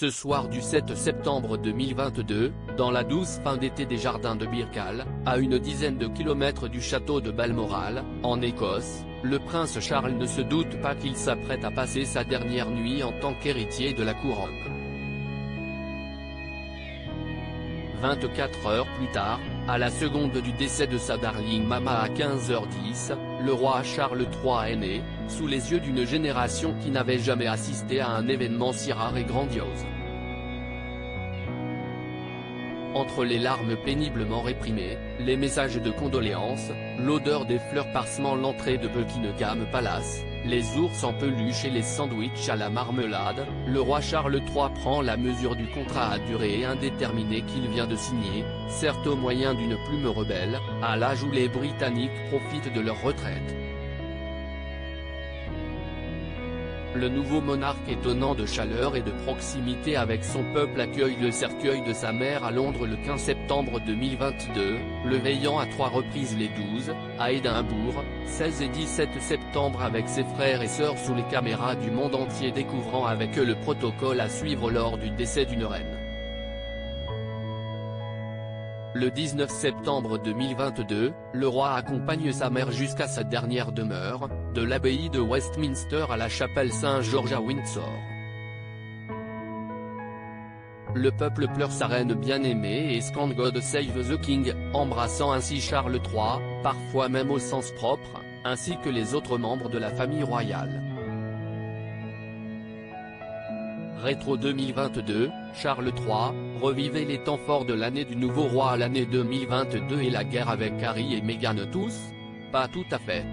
Ce soir du 7 septembre 2022, dans la douce fin d'été des jardins de Birkall, à une dizaine de kilomètres du château de Balmoral, en Écosse, le prince Charles ne se doute pas qu'il s'apprête à passer sa dernière nuit en tant qu'héritier de la couronne. 24 heures plus tard, à la seconde du décès de sa darling mama à 15h10, le roi Charles III est né, sous les yeux d'une génération qui n'avait jamais assisté à un événement si rare et grandiose. Entre les larmes péniblement réprimées, les messages de condoléances, l'odeur des fleurs parsemant l'entrée de Buckingham Palace, les ours en peluche et les sandwichs à la marmelade, le roi Charles III prend la mesure du contrat à durée indéterminée qu'il vient de signer, certes au moyen d'une plume rebelle, à l'âge où les Britanniques profitent de leur retraite. Le nouveau monarque étonnant de chaleur et de proximité avec son peuple accueille le cercueil de sa mère à Londres le 15 septembre 2022, le veillant à 3 reprises les 12, à Édimbourg, 16 et 17 septembre avec ses frères et sœurs sous les caméras du monde entier découvrant avec eux le protocole à suivre lors du décès d'une reine. Le 19 septembre 2022, le roi accompagne sa mère jusqu'à sa dernière demeure, de l'abbaye de Westminster à la chapelle Saint-Georges à Windsor. Le peuple pleure sa reine bien-aimée et scande God Save the King, embrassant ainsi Charles III, parfois même au sens propre, ainsi que les autres membres de la famille royale. Rétro 2022, Charles III, revivez les temps forts de l'année du nouveau roi à l'année 2022 et la guerre avec Harry et Meghan tous? Pas tout à fait.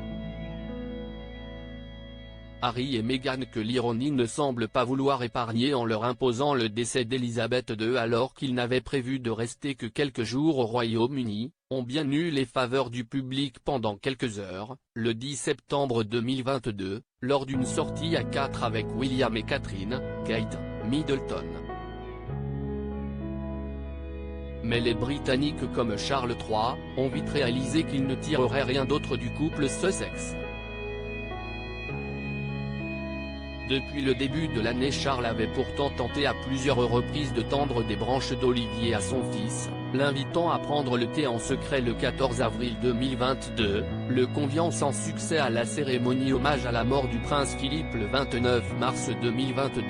Harry et Meghan que l'ironie ne semble pas vouloir épargner en leur imposant le décès d'Elisabeth II alors qu'ils n'avaient prévu de rester que quelques jours au Royaume-Uni, ont bien eu les faveurs du public pendant quelques heures, le 10 septembre 2022, lors d'une sortie à 4 avec William et Catherine, Kate Middleton. Mais les Britanniques comme Charles III, ont vite réalisé qu'ils ne tireraient rien d'autre du couple Sussex. Depuis le début de l'année, Charles avait pourtant tenté à plusieurs reprises de tendre des branches d'olivier à son fils, l'invitant à prendre le thé en secret le 14 avril 2022, le conviant sans succès à la cérémonie hommage à la mort du prince Philippe le 29 mars 2022,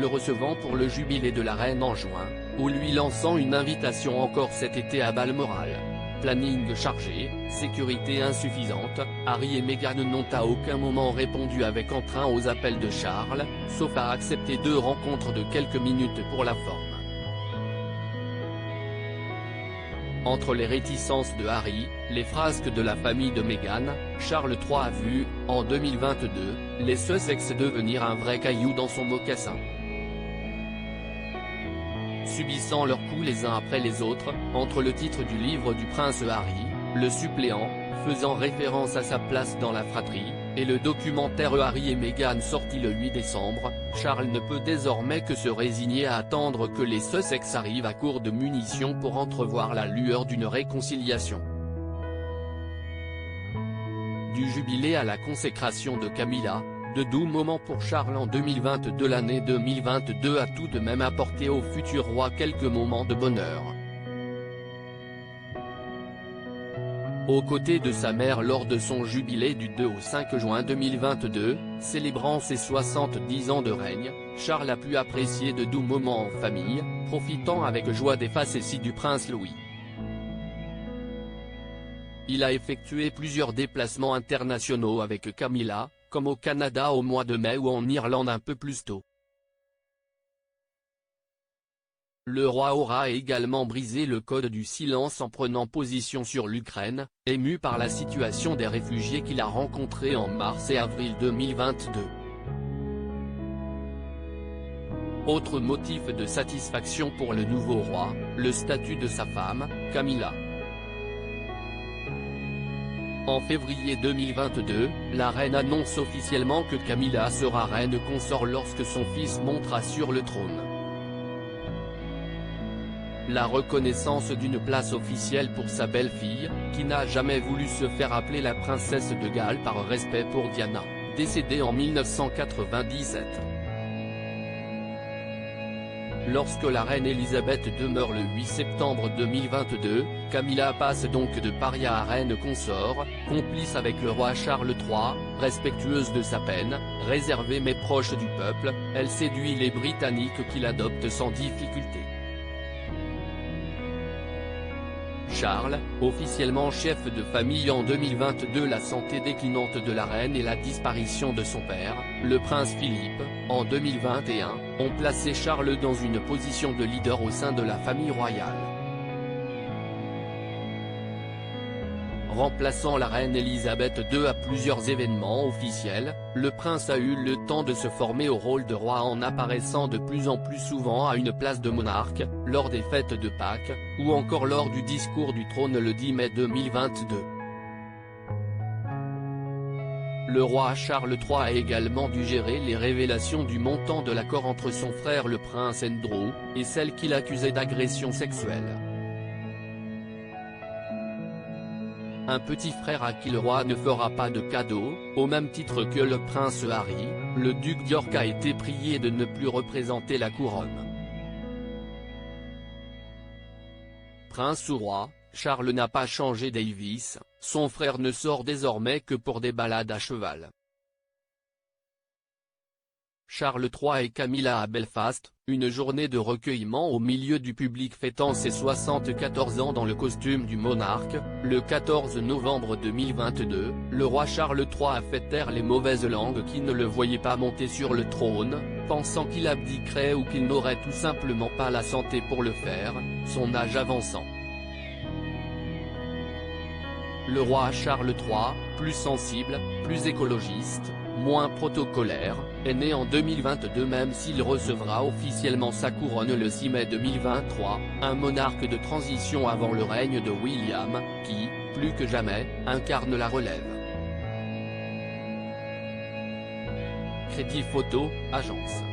le recevant pour le jubilé de la reine en juin, ou lui lançant une invitation encore cet été à Balmoral. Planning chargé, sécurité insuffisante, Harry et Meghan n'ont à aucun moment répondu avec entrain aux appels de Charles, sauf à accepter 2 rencontres de quelques minutes pour la forme. Entre les réticences de Harry, les frasques de la famille de Meghan, Charles III a vu, en 2022, les Sussex devenir un vrai caillou dans son mocassin. Subissant leurs coups les uns après les autres, entre le titre du livre du prince Harry, le suppléant, faisant référence à sa place dans la fratrie, et le documentaire Harry et Meghan sorti le 8 décembre, Charles ne peut désormais que se résigner à attendre que les Sussex arrivent à court de munitions pour entrevoir la lueur d'une réconciliation. Du jubilé à la consécration de Camilla, de doux moments pour Charles en 2022. L'année 2022 a tout de même apporté au futur roi quelques moments de bonheur. Aux côtés de sa mère lors de son jubilé du 2 au 5 juin 2022, célébrant ses 70 ans de règne, Charles a pu apprécier de doux moments en famille, profitant avec joie des facéties du prince Louis. Il a effectué plusieurs déplacements internationaux avec Camilla, comme au Canada au mois de mai ou en Irlande un peu plus tôt. Le roi aura également brisé le code du silence en prenant position sur l'Ukraine, ému par la situation des réfugiés qu'il a rencontrés en mars et avril 2022. Autre motif de satisfaction pour le nouveau roi, le statut de sa femme, Camilla. En février 2022, la reine annonce officiellement que Camilla sera reine consort lorsque son fils montera sur le trône. La reconnaissance d'une place officielle pour sa belle-fille, qui n'a jamais voulu se faire appeler la princesse de Galles par respect pour Diana, décédée en 1997. Lorsque la reine Elisabeth II meurt le 8 septembre 2022, Camilla passe donc de paria à reine consort, complice avec le roi Charles III, respectueuse de sa peine, réservée mais proche du peuple, elle séduit les Britanniques qui l'adoptent sans difficulté. Charles, officiellement chef de famille en 2022. La santé déclinante de la reine et la disparition de son père, le prince Philippe, en 2021, ont placé Charles dans une position de leader au sein de la famille royale. Remplaçant la reine Elisabeth II à plusieurs événements officiels, le prince a eu le temps de se former au rôle de roi en apparaissant de plus en plus souvent à une place de monarque, lors des fêtes de Pâques, ou encore lors du discours du trône le 10 mai 2022. Le roi Charles III a également dû gérer les révélations du montant de l'accord entre son frère le prince Andrew, et celle qu'il accusait d'agression sexuelle. Un petit frère à qui le roi ne fera pas de cadeau, au même titre que le prince Harry, le duc d'York a été prié de ne plus représenter la couronne. Prince ou roi, Charles n'a pas changé Davis, son frère ne sort désormais que pour des balades à cheval. Charles III et Camilla à Belfast, une journée de recueillement au milieu du public fêtant ses 74 ans dans le costume du monarque. Le 14 novembre 2022, le roi Charles III a fait taire les mauvaises langues qui ne le voyaient pas monter sur le trône, pensant qu'il abdiquerait ou qu'il n'aurait tout simplement pas la santé pour le faire, son âge avançant. Le roi Charles III, plus sensible, plus écologiste, moins protocolaire, est né en 2022 même s'il recevra officiellement sa couronne le 6 mai 2023, un monarque de transition avant le règne de William, qui, plus que jamais, incarne la relève. Crédit Photo, agence.